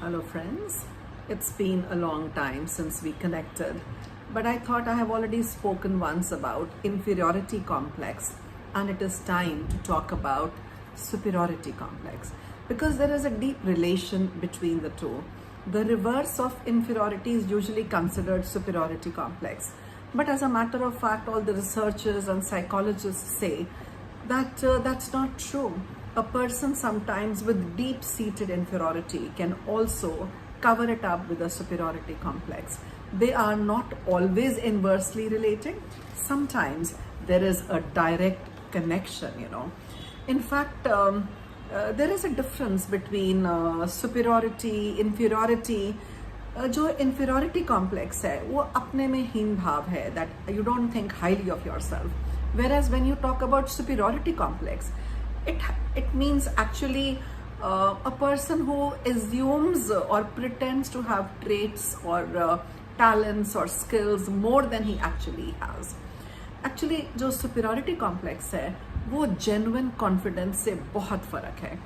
Hello, friends. It's been a long time since we connected, but I thought I have already spoken once about inferiority complex, and it is time to talk about superiority complex because there is a deep relation between the two. The reverse of inferiority is usually considered superiority complex, but as a matter of fact, all the researchers and psychologists say that that's not true. A person sometimes with deep seated inferiority can also cover it up with a superiority complex. They are not always inversely related. Sometimes there is a direct connection. In fact, there is a difference between superiority, inferiority. जो inferiority complex है वो अपने में हीन भाव है, that you don't think highly of yourself. Whereas when you talk about superiority complex, it means actually a person who assumes or pretends to have traits or talents or skills more than he actually has. Actually जो superiority complex है वो genuine confidence से बहुत फर्क है.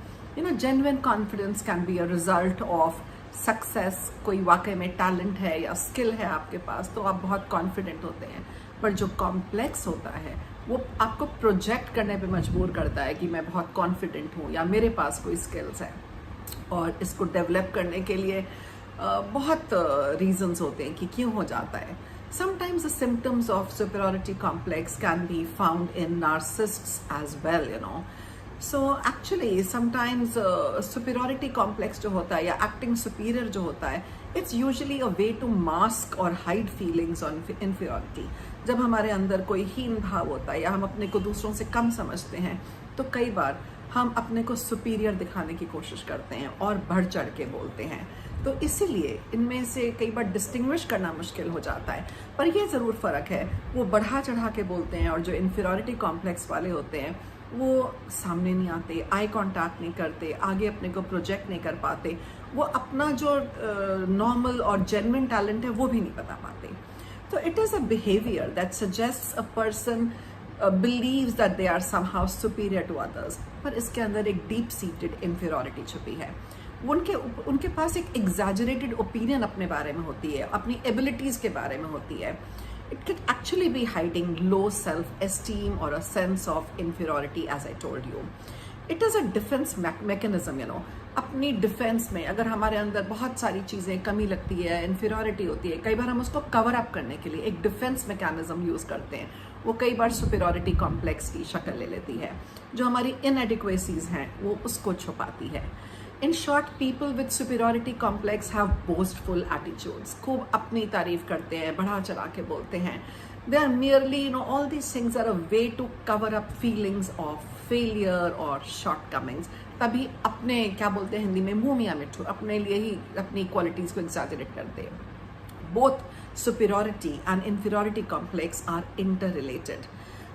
Genuine confidence can be a result of success. कोई वाकई में टैलेंट है या स्किल है आपके पास तो आप बहुत कॉन्फिडेंट होते हैं, पर जो कॉम्प्लेक्स होता है वो आपको प्रोजेक्ट करने पे मजबूर करता है कि मैं बहुत कॉन्फिडेंट हूँ या मेरे पास कोई स्किल्स है, और इसको डेवलप करने के लिए बहुत रीजंस होते हैं कि क्यों हो जाता है. Sometimes the symptoms of superiority complex can be found in narcissists as well. So actually sometimes superiority complex जो होता है या acting superior जो होता है, it's usually a way to mask or hide feelings on inferiority. जब हमारे अंदर कोई हीन भाव होता है या हम अपने को दूसरों से कम समझते हैं तो कई बार हम अपने को सुपीरियर दिखाने की कोशिश करते हैं और बढ़ चढ़ के बोलते हैं. तो इसीलिए इनमें से कई बार डिस्टिंग्विश करना मुश्किल हो जाता है. पर यह ज़रूर फ़र्क है, वो बढ़ा चढ़ा के बोलते हैं, और जो इन्फीरियरिटी कॉम्प्लेक्स वाले होते हैं वो सामने नहीं आते, आई कांटेक्ट नहीं करते, आगे अपने को प्रोजेक्ट नहीं कर पाते, वो अपना जो नॉर्मल और जेन्युइन टैलेंट है वो भी नहीं बता पाते. तो it is a behaviour that suggests a person believes that they are somehow superior to others, पर इसके अंदर एक deep seated inferiority छुपी है. उनके पास एक exaggerated opinion अपने बारे में होती है, अपनी abilities के बारे में होती है. It could actually be hiding low self-esteem or a sense of inferiority, as I told you. It is a defense mechanism. अपनी डिफेंस में अगर हमारे अंदर बहुत सारी चीज़ें कमी लगती है, इन्फीरियरिटी होती है, कई बार हम उसको कवर अप करने के लिए एक डिफेंस मैकेनिज्म यूज़ करते हैं. वो कई बार सुपीरियरिटी कॉम्प्लेक्स की शक्ल ले लेती है. जो हमारी इनएडिक्वेसीज हैं वो उसको छुपाती है. In short, people with superiority complex have boastful attitudes. खूब अपनी तारीफ करते हैं, बढ़ा चढ़ा के बोलते हैं. They are merely all these things are a way to cover up feelings of failure और शॉर्टकमिंग्स. तभी अपने क्या बोलते हैं हिंदी में, मुंह मियाँ मिट्ठू, अपने लिए ही अपनी क्वालिटीज को एग्जैजरेट करते हैं. Both superiority and inferiority complex are interrelated.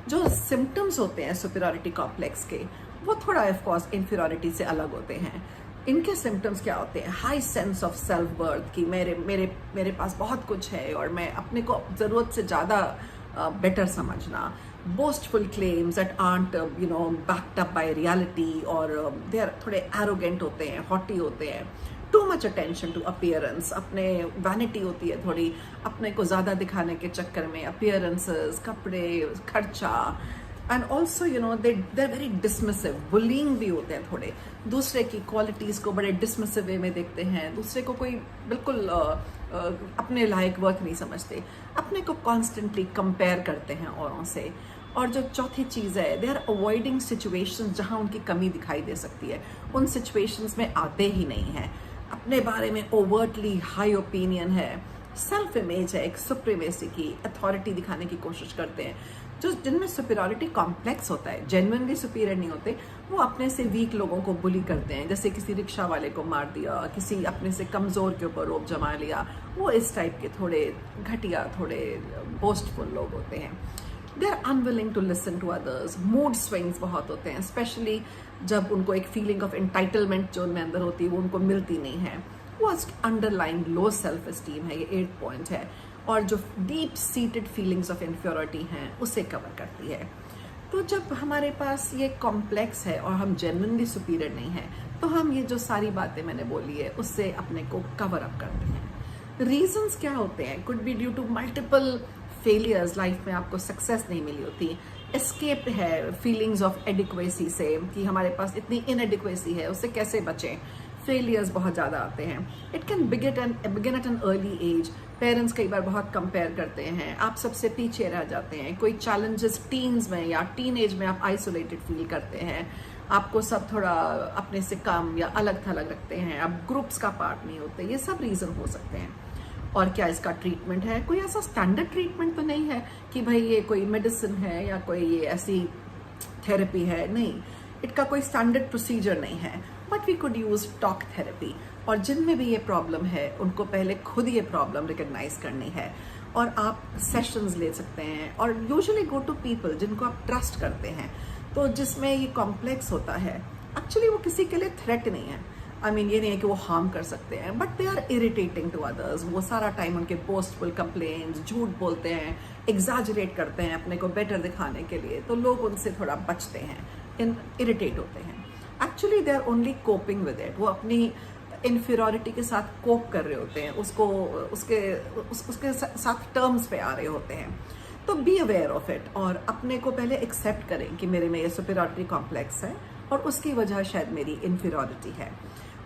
जो symptoms होते हैं superiority complex के वो थोड़ा of course inferiority से अलग होते हैं. इनके symptoms क्या होते हैं? High sense of self worth कि मेरे पास बहुत कुछ है और मैं अपने को ज़रूरत से ज़्यादा better समझना. Boastful claims that aren't backed up by reality, और they are थोड़े arrogant होते हैं, haughty होते हैं. Too much attention to appearance, अपने वैनिटी होती है थोड़ी, अपने को ज़्यादा दिखाने के चक्कर में अपीयरेंसेस, कपड़े, खर्चा. And also they are very dismissive. Bullying भी होते हैं थोड़े, दूसरे की क्वालिटीज़ को बड़े डिसमिसिव वे में देखते हैं, दूसरे को कोई बिल्कुल अपने लायक वर्क नहीं समझते, अपने को कॉन्स्टेंटली कंपेयर करते हैं औरों से. और जो चौथी चीज़ है, दे आर अवॉइडिंग सिचुएशंस जहाँ उनकी कमी दिखाई दे सकती है, उन सिचुएशंस में आते ही नहीं हैं. अपने बारे में ओवर्टली हाई ओपिनियन है, सेल्फ इमेज है, एक सुप्रीमेसी की, अथॉरिटी दिखाने की कोशिश करते हैं. जो जिनमें सुपीरियरिटी कॉम्प्लेक्स होता है, जेन्युइनली सुपीरियर नहीं होते, वो अपने से वीक लोगों को बुली करते हैं. जैसे किसी रिक्शा वाले को मार दिया, किसी अपने से कमज़ोर के ऊपर रोब जमा लिया, वो इस टाइप के थोड़े घटिया, थोड़े बोस्टफुल लोग होते हैं. They are unwilling to listen to others. Mood swings बहुत होते हैं, स्पेशली जब उनको एक फीलिंग ऑफ एंटाइटलमेंट जो उनमें अंदर होती है वो उनको मिलती नहीं है. वो अंडरलाइंग लो सेल्फ एस्टीम है, ये 8 पॉइंट है, और जो deep seated feelings of inferiority हैं उसे कवर करती है. तो जब हमारे पास ये कॉम्प्लेक्स है और हम जेन्युइनली सुपीरियर नहीं है, तो हम ये जो सारी बातें मैंने बोली है उससे अपने को कवर अप करते हैं। रीजंस क्या होते हैं? Could be due to multiple failures, life में आपको सक्सेस नहीं मिली होती, एस्केप है फीलिंग्स ऑफ एडिक्वेसी से कि हमारे पास इतनी इनएडिक्वेसी है, उससे कैसे बचें। फेलियर्स बहुत ज़्यादा आते हैं। It can begin at an early age. Parents कई बार बहुत कंपेयर करते हैं, आप सबसे पीछे रह जाते हैं। कोई चैलेंजेस टीन्स में या टीन एज में आप आइसोलेटेड फील करते हैं, आपको सब थोड़ा अपने से कम या अलग थलग रखते हैं, आप ग्रुप्स का पार्ट नहीं होते। ये सब रीज़न हो सकते हैं। और क्या इसका ट्रीटमेंट है? कोई ऐसा स्टैंडर्ड ट्रीटमेंट तो नहीं है कि भाई ये कोई मेडिसिन है या कोई ये ऐसी थेरेपी है, नहीं। इनका कोई स्टैंडर्ड प्रोसीजर नहीं है, but we could use talk therapy. और जिनमें भी ये प्रॉब्लम है उनको पहले खुद ये प्रॉब्लम रिकग्नाइज करनी है और आप सेशंस ले सकते हैं। और यूजुअली गो टू पीपल जिनको आप ट्रस्ट करते हैं। तो जिसमें ये कॉम्प्लेक्स होता है, एक्चुअली वो किसी के लिए थ्रेट नहीं है। आई मीन ये नहीं है कि वो हार्म कर सकते हैं, but they are irritating to others. वो सारा टाइम उनके बोस्टफुल कंप्लेंट्स, झूठ बोलते हैं, एग्जैजरेट करते हैं अपने को बेटर दिखाने के लिए, तो लोग उनसे थोड़ा बचते हैं, इरिटेट होते हैं। Actually they are only coping with it. वो अपनी इन्फीरियरिटी के साथ कोप कर रहे होते हैं, उसके साथ टर्म्स पे आ रहे होते हैं। तो बी अवेयर ऑफ इट और अपने को पहले एक्सेप्ट करें कि मेरे में ये सुपीरियरिटी कॉम्प्लेक्स है और उसकी वजह शायद मेरी इन्फीरियरिटी है।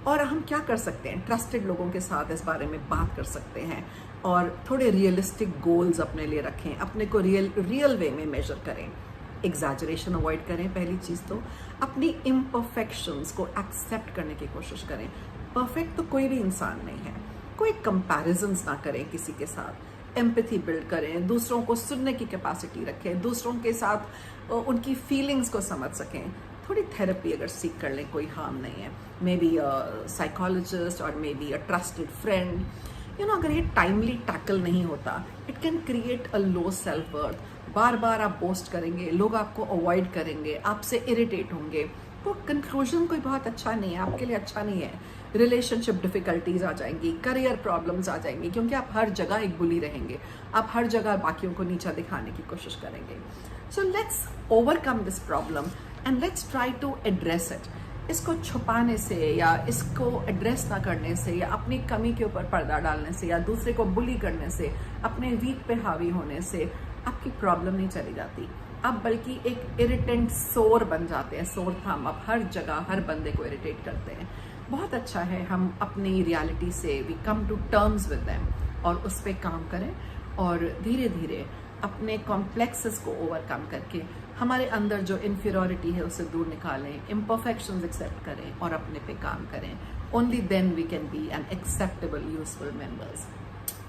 और हम क्या कर सकते हैं? ट्रस्टेड लोगों के साथ इस बारे में बात कर सकते हैं और थोड़े रियलिस्टिक गोल्स अपने लिए रखें, अपने को रियल वे में मेजर करें। एग्जैजरेशन अवॉइड करें। पहली चीज़ तो अपनी इम्परफेक्शंस को एक्सेप्ट करने की कोशिश करें। परफेक्ट तो कोई भी इंसान नहीं है। कोई कंपैरिजंस ना करें किसी के साथ। एम्पैथी बिल्ड करें, दूसरों को सुनने की कैपेसिटी रखें, दूसरों के साथ उनकी फीलिंग्स को समझ सकें। थोड़ी थेरेपी अगर सीख कर लें, कोई हार्म नहीं है। मे बी अ साइकोलॉजिस्ट और may be a trusted friend. अगर ये टाइमली टैकल नहीं होता, it can create a low self worth. बार बार आप बोस्ट करेंगे, लोग आपको अवॉइड करेंगे, आपसे इरिटेट होंगे, तो कंक्लूजन कोई बहुत अच्छा नहीं है, आपके लिए अच्छा नहीं है। रिलेशनशिप डिफिकल्टीज आ जाएंगी, करियर प्रॉब्लम्स आ जाएंगी, क्योंकि आप हर जगह एक बुली रहेंगे, आप हर जगह बाकियों को नीचा दिखाने की कोशिश करेंगे। So let's overcome this problem and let's try to address it. इसको छुपाने से या इसको एड्रेस ना करने से या अपनी कमी के ऊपर पर्दा डालने से या दूसरे को बुली करने से, अपने वीक पे हावी होने से आपकी प्रॉब्लम नहीं चली जाती। आप बल्कि एक इरिटेंट सोर बन जाते हैं, सोर थम। आप हर जगह हर बंदे को इरिटेट करते हैं। बहुत अच्छा है हम अपनी रियलिटी से we come to terms with them और उस पर काम करें और धीरे धीरे अपने कॉम्प्लेक्सेस को ओवरकम करके हमारे अंदर जो इन्फीरियरिटी है उसे दूर निकालें, इम्परफेक्शंस एक्सेप्ट करें और अपने पे काम करें। Only then we can be an acceptable useful members.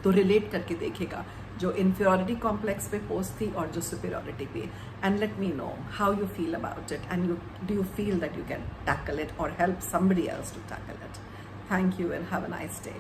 तो रिलेट करके देखेगा जो इन्फीरियरिटी कॉम्प्लेक्स पे पोस्ट थी और जो सुपीरियरिटी पे, and let me know how you feel about it and do you feel that you can tackle it और help somebody else to tackle it. Thank you and have a nice day.